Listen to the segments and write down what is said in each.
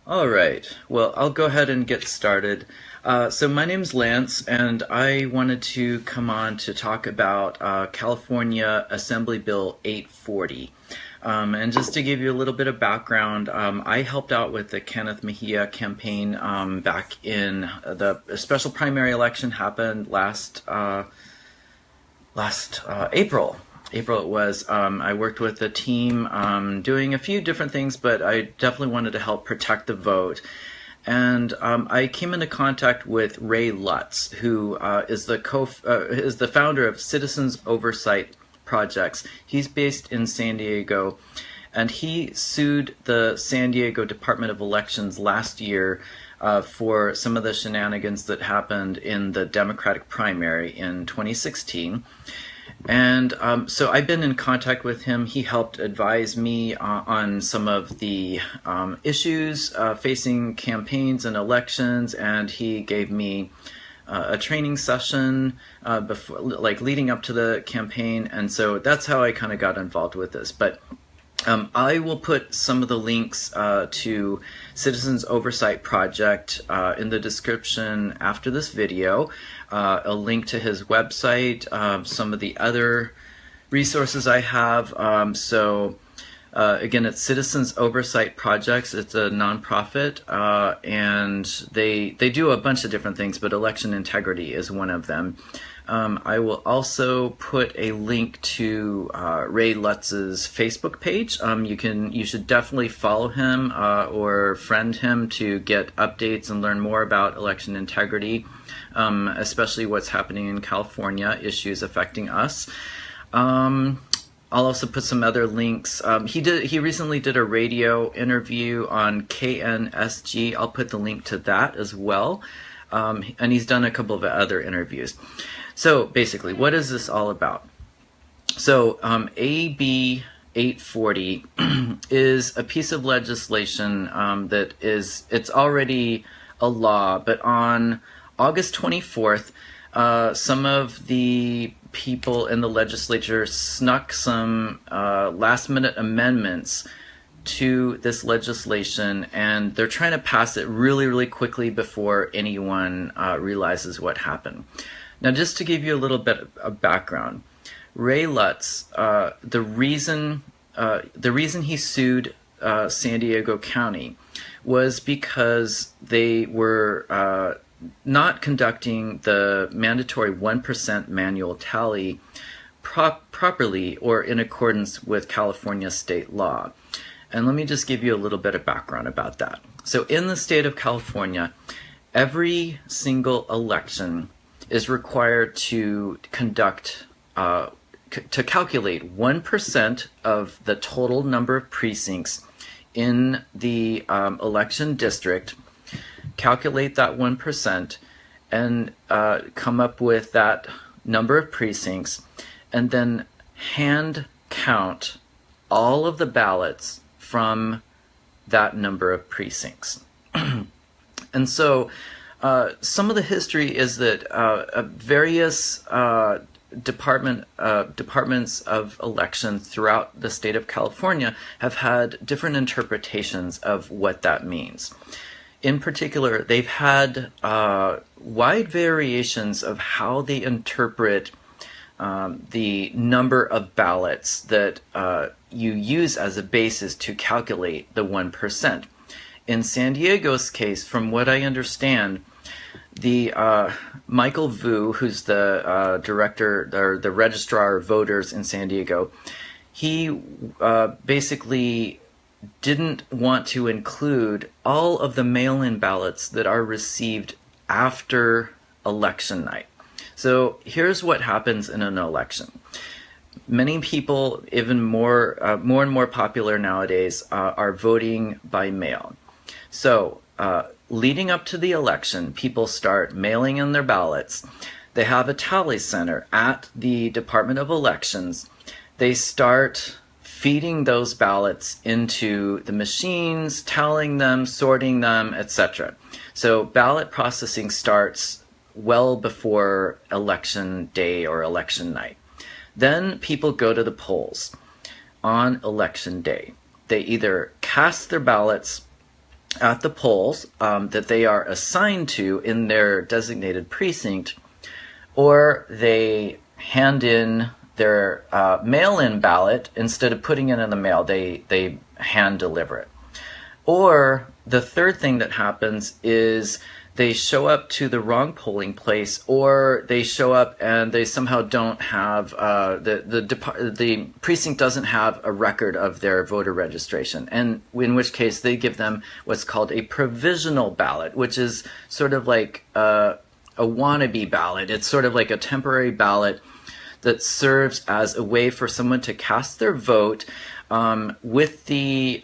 All right. Well, I'll go ahead and get started. So my name's Lance, and I wanted to come on to talk about California Assembly Bill 840. And just to give you a little bit of background, I helped out with the Kenneth Mejia campaign back in the special primary election happened last April. April it was. I worked with the team doing a few different things, but I definitely wanted to help protect the vote. And I came into contact with Ray Lutz, who is the founder of Citizens Oversight Projects. He's based in San Diego, and he sued the San Diego Department of Elections last year for some of the shenanigans that happened in the Democratic primary in 2016. And so I've been in contact with him. He helped advise me on some of the issues facing campaigns and elections, and he gave me a training session before, like leading up to the campaign, and so that's how I kind of got involved with this. But I will put some of the links to Citizens Oversight Project in the description after this video. A link to his website, some of the other resources I have. Again, it's Citizens Oversight Projects. It's a nonprofit, and they do a bunch of different things, but election integrity is one of them. I will also put a link to Ray Lutz's Facebook page. You should definitely follow him or friend him to get updates and learn more about election integrity, especially what's happening in California, issues affecting us. I'll also put some other links. He recently did a radio interview on KNSJ. I'll put the link to that as well. And he's done a couple of other interviews. So basically, what is this all about? So AB-840 is a piece of legislation it's already a law, but on August 24th, some of the people in the legislature snuck some last-minute amendments to this legislation, and they're trying to pass it really, really quickly before anyone realizes what happened. Now, just to give you a little bit of background, Ray Lutz, the reason he sued San Diego County was because they were not conducting the mandatory 1% manual tally properly or in accordance with California state law. And let me just give you a little bit of background about that. So in the state of California, every single election is required to conduct, to calculate 1% of the total number of precincts in the election district, calculate that 1%, and come up with that number of precincts, and then hand count all of the ballots from that number of precincts. And so some of the history is that various departments of elections throughout the state of California have had different interpretations of what that means. In particular, they've had wide variations of how they interpret the number of ballots that you use as a basis to calculate the 1%. In San Diego's case, from what I understand, the Michael Vu, who's the director or the registrar of voters in San Diego, he basically didn't want to include all of the mail-in ballots that are received after election night. So here's what happens in an election. Many people, even more and more popular nowadays, are voting by mail. So leading up to the election, people start mailing in their ballots. They have a tally center at the Department of Elections. They start feeding those ballots into the machines, tallying them, sorting them, etc. So ballot processing starts well before election day or election night. Then people go to the polls on election day. They either cast their ballots at the polls that they are assigned to in their designated precinct, or they hand in their mail-in ballot. Instead of putting it in the mail, they hand deliver it. Or the third thing that happens is they show up to the wrong polling place, or they show up and they somehow don't have the precinct doesn't have a record of their voter registration, and in which case they give them what's called a provisional ballot, which is sort of like a wannabe ballot. It's sort of like a temporary ballot that serves as a way for someone to cast their vote with the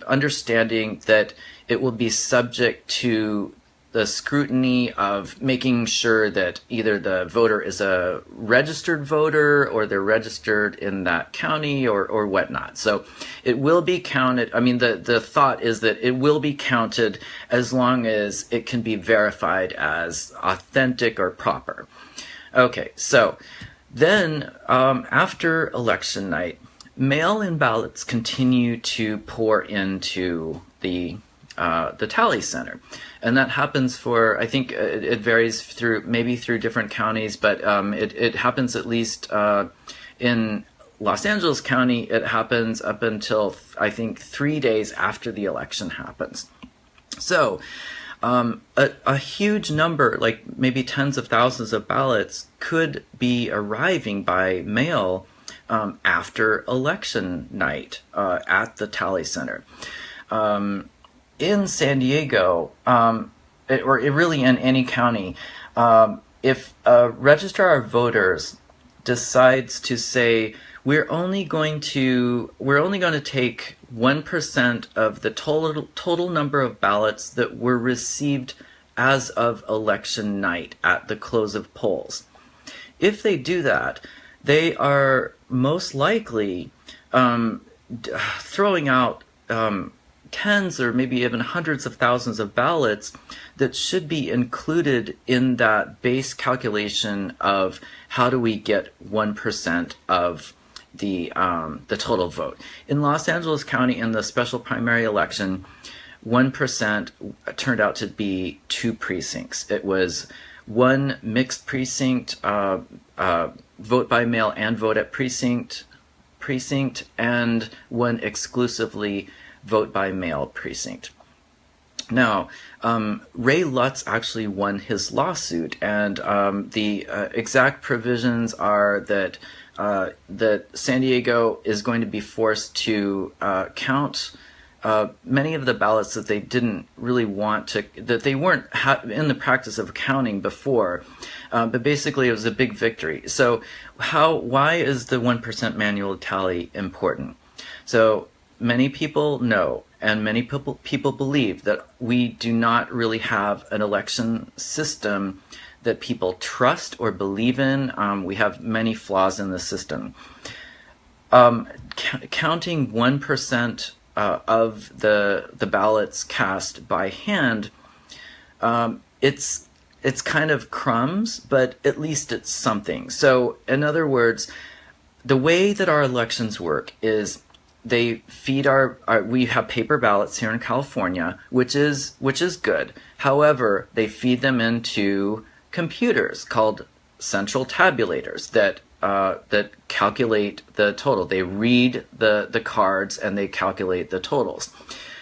understanding that it will be subject to the scrutiny of making sure that either the voter is a registered voter or they're registered in that county or whatnot. So it will be counted. I mean, the thought is that it will be counted as long as it can be verified as authentic or proper. Okay, so then after election night, mail-in ballots continue to pour into the tally center, and that happens for, I think it varies through different counties, but it happens at least in Los Angeles County. It happens up until I think 3 days after the election happens. So a huge number, like maybe tens of thousands of ballots, could be arriving by mail after election night at the tally center. In San Diego, or really in any county, if a registrar of voters decides to say we're only going to take 1% of the total number of ballots that were received as of election night at the close of polls, if they do that, they are most likely throwing out tens or maybe even hundreds of thousands of ballots that should be included in that base calculation of how do we get 1% of the total vote. In Los Angeles County, in the special primary election, 1% turned out to be 2 precincts. It was 1 mixed precinct, vote by mail and vote at precinct, and 1 exclusively vote by mail precinct. Now, Ray Lutz actually won his lawsuit, and the exact provisions are that San Diego is going to be forced to count many of the ballots that they didn't really want to, that they weren't in the practice of counting before, but basically it was a big victory. So why is the 1% manual tally important? So many people know, and many people believe, that we do not really have an election system that people trust or believe in. We have many flaws in the system. Counting 1% of the ballots cast by hand, it's kind of crumbs, but at least it's something. So in other words, the way that our elections work is they feed we have paper ballots here in California, which is good. However, they feed them into computers called central tabulators that calculate the total. They read the cards and they calculate the totals.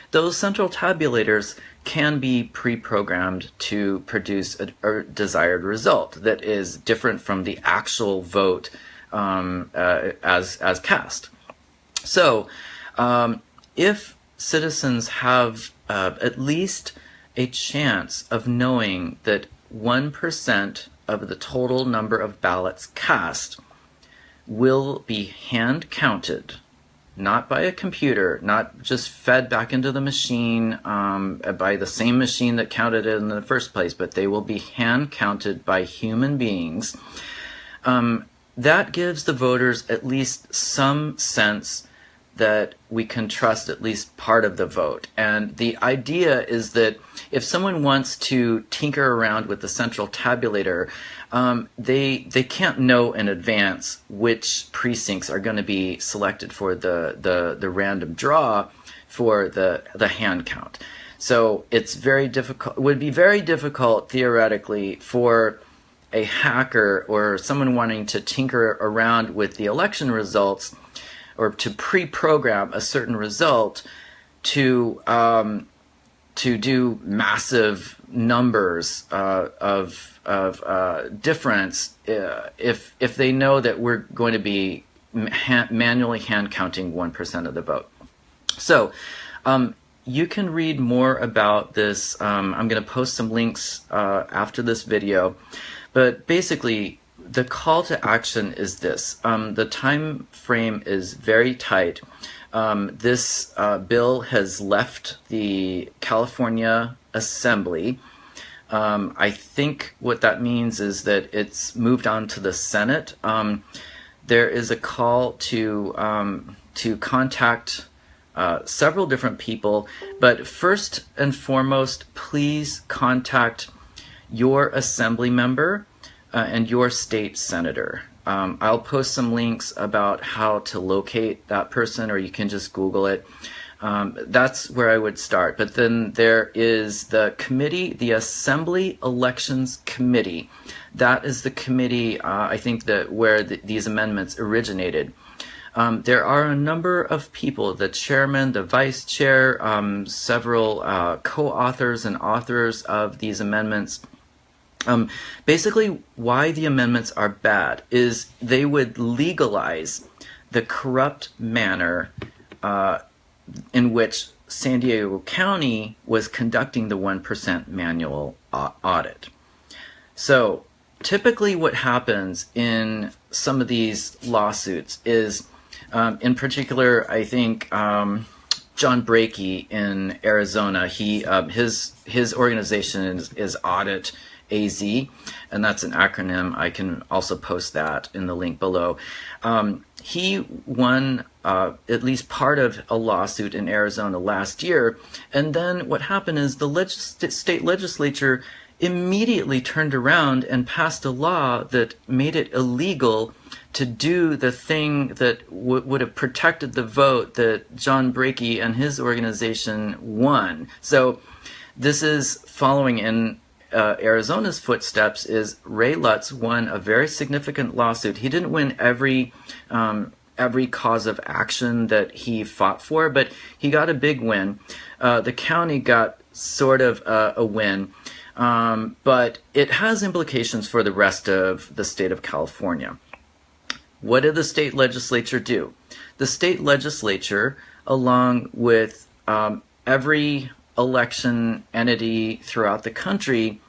Those central tabulators can be pre-programmed to produce a desired result that is different from the actual vote as cast. So, if citizens have at least a chance of knowing that 1% of the total number of ballots cast will be hand counted, not by a computer, not just fed back into the machine by the same machine that counted it in the first place, but they will be hand counted by human beings, that gives the voters at least some sense that we can trust at least part of the vote. And the idea is that if someone wants to tinker around with the central tabulator, they can't know in advance which precincts are going to be selected for the random draw for the hand count. So it's very difficult. It would be very difficult theoretically for a hacker or someone wanting to tinker around with the election results or to pre-program a certain result to do massive numbers of difference if they know that we're going to be manually hand counting 1% of the vote. So you can read more about this. I'm going to post some links after this video. But basically, the call to action is this. The time frame is very tight. This bill has left the California Assembly. I think what that means is that it's moved on to the Senate. There is a call to contact several different people, but first and foremost, please contact your assembly member and your state senator. I'll post some links about how to locate that person, or you can just Google it. That's where I would start. But then there is the committee, the Assembly Elections Committee. That is the committee, I think, where these amendments originated. There are a number of people, the chairman, the vice chair, several co-authors and authors of these amendments. Basically, why the amendments are bad is they would legalize the corrupt manner in which San Diego County was conducting the 1% manual audit. So typically what happens in some of these lawsuits is, in particular, I think John Brakey in Arizona, his organization is Audit AZ, and that's an acronym. I can also post that in the link below. He won at least part of a lawsuit in Arizona last year, and then what happened is the state legislature immediately turned around and passed a law that made it illegal to do the thing that would have protected the vote that John Brakey and his organization won. So this is following in Arizona's footsteps. Is Ray Lutz won a very significant lawsuit. He didn't win every cause of action that he fought for, but he got a big win. The county got sort of a win, but it has implications for the rest of the state of California. What did the state legislature do? The state legislature, along with every election entity throughout the country,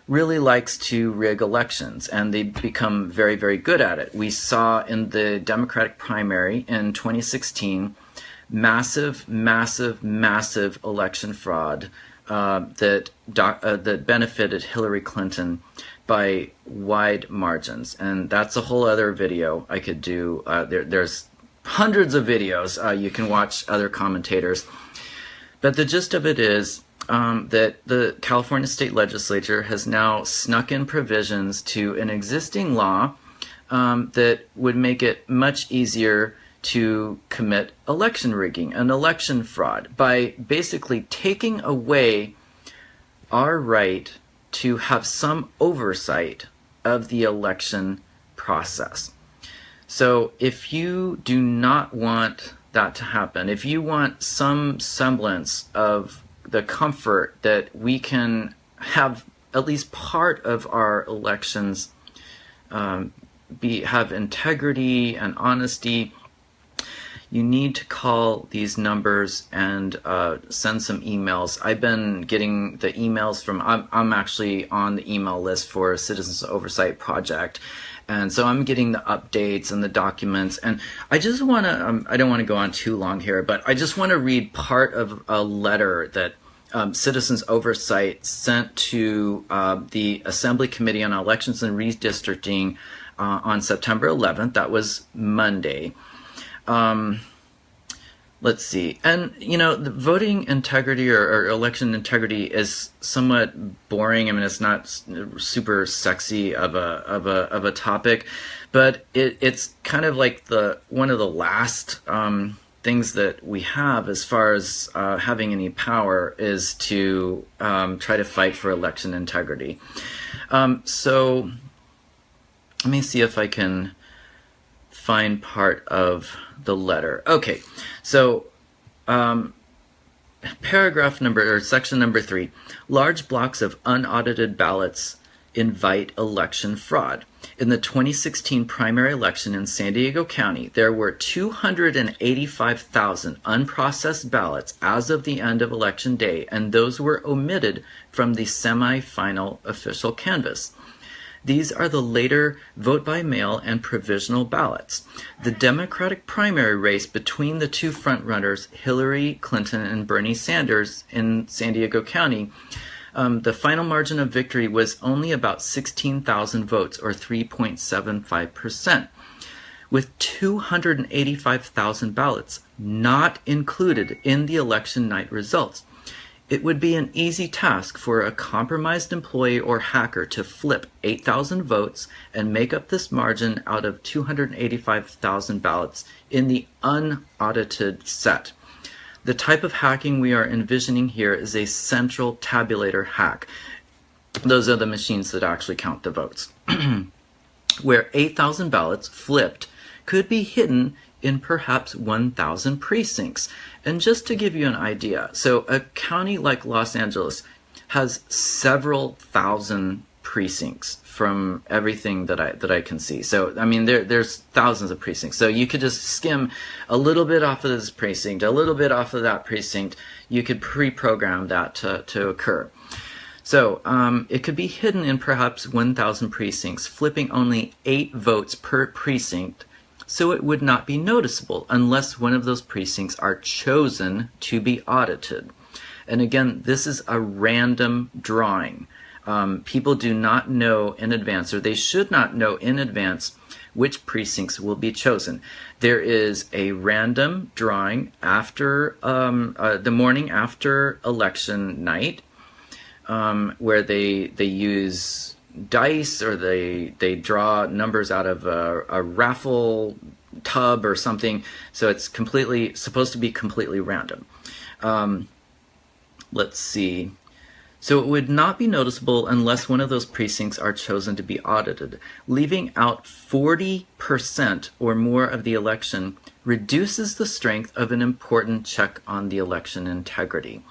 really likes to rig elections, and they become very, very good at it. We saw in the Democratic primary in 2016 massive election fraud that benefited Hillary Clinton by wide margins, and that's a whole other video I could do. There's hundreds of videos. You can watch other commentators. But the gist of it is that the California State Legislature has now snuck in provisions to an existing law that would make it much easier to commit election rigging and election fraud by basically taking away our right to have some oversight of the election process. So if you do not want that to happen, if you want some semblance of the comfort that we can have at least part of our elections have integrity and honesty, you need to call these numbers and send some emails. I've been getting the emails from, I'm actually on the email list for Citizens Oversight Project. And so I'm getting the updates and the documents. And I just want to, I don't want to go on too long here, but I just want to read part of a letter that Citizens Oversight sent to the Assembly Committee on Elections and Redistricting on September 11th. That was Monday. Let's see. And, you know, the voting integrity or election integrity is somewhat boring. I mean, it's not super sexy of a topic, but it's kind of like one of the last things that we have as far as having any power is to try to fight for election integrity. So let me see if I can find part of the letter. Okay, so paragraph number, or section number 3, large blocks of unaudited ballots invite election fraud. In the 2016 primary election in San Diego County, there were 285,000 unprocessed ballots as of the end of election day, and those were omitted from the semi-final official canvass. These are the later vote-by-mail and provisional ballots. The Democratic primary race between the two frontrunners, Hillary Clinton and Bernie Sanders in San Diego County, the final margin of victory was only about 16,000 votes, or 3.75%, with 285,000 ballots not included in the election night results. It would be an easy task for a compromised employee or hacker to flip 8,000 votes and make up this margin out of 285,000 ballots in the unaudited set. The type of hacking we are envisioning here is a central tabulator hack. Those are the machines that actually count the votes, where 8,000 ballots flipped could be hidden in perhaps 1,000 precincts. And just to give you an idea, so a county like Los Angeles has several thousand precincts from everything that I can see. So I mean, there's thousands of precincts. So you could just skim a little bit off of this precinct, a little bit off of that precinct. You could pre-program that to occur. So it could be hidden in perhaps 1,000 precincts, flipping only 8 votes per precinct, so it would not be noticeable unless one of those precincts are chosen to be audited. And again, this is a random drawing. People do not know in advance, or they should not know in advance, which precincts will be chosen. There is a random drawing after the morning after election night, where they use dice, or they draw numbers out of a raffle tub or something. So it's supposed to be completely random. Let's see. So it would not be noticeable unless one of those precincts are chosen to be audited. Leaving out 40% or more of the election reduces the strength of an important check on the election integrity.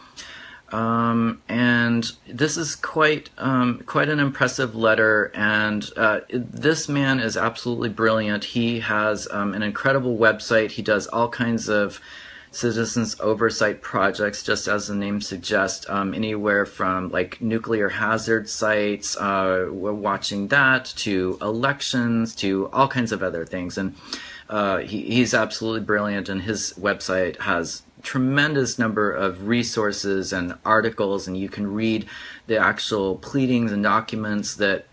And this is quite an impressive letter, and this man is absolutely brilliant. He has an incredible website. He does all kinds of citizens oversight projects, just as the name suggests, anywhere from like nuclear hazard sites, we're watching that, to elections, to all kinds of other things. And he's absolutely brilliant, and his website has tremendous number of resources and articles, and you can read the actual pleadings and documents that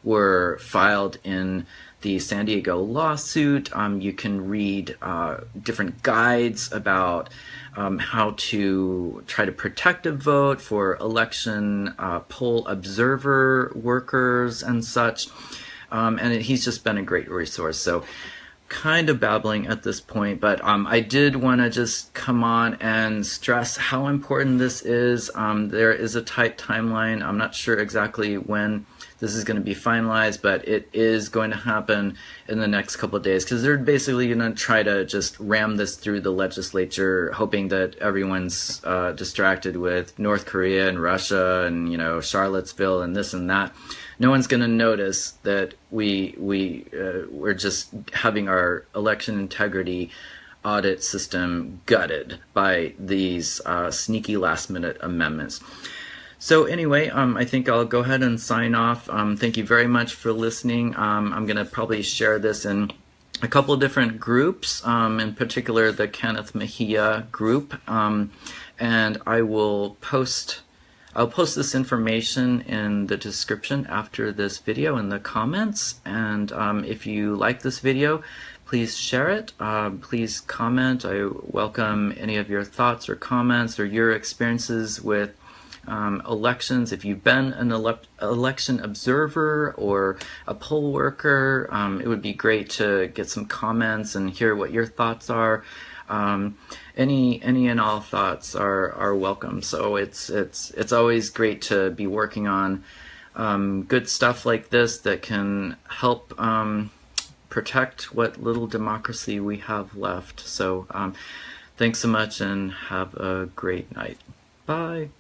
were filed in the San Diego lawsuit. You can read different guides about how to try to protect a vote for election poll observer workers and such. And he's just been a great resource. So kind of babbling at this point, but I did want to just come on and stress how important this is. There is a tight timeline. I'm not sure exactly when this is going to be finalized, but it is going to happen in the next couple of days, because they're basically going to try to just ram this through the legislature, hoping that everyone's distracted with North Korea and Russia and, Charlottesville and this and that. No one's going to notice that we're just having our election integrity audit system gutted by these sneaky last-minute amendments. So anyway, I think I'll go ahead and sign off. Thank you very much for listening. I'm going to probably share this in a couple of different groups, in particular the Kenneth Mejia group, and I'll post this information in the description after this video in the comments. And if you like this video, please share it. Please comment. I welcome any of your thoughts or comments or your experiences with elections. If you've been an election observer or a poll worker, it would be great to get some comments and hear what your thoughts are. Any and all thoughts are welcome. So it's always great to be working on good stuff like this that can help protect what little democracy we have left. So thanks so much and have a great night. Bye.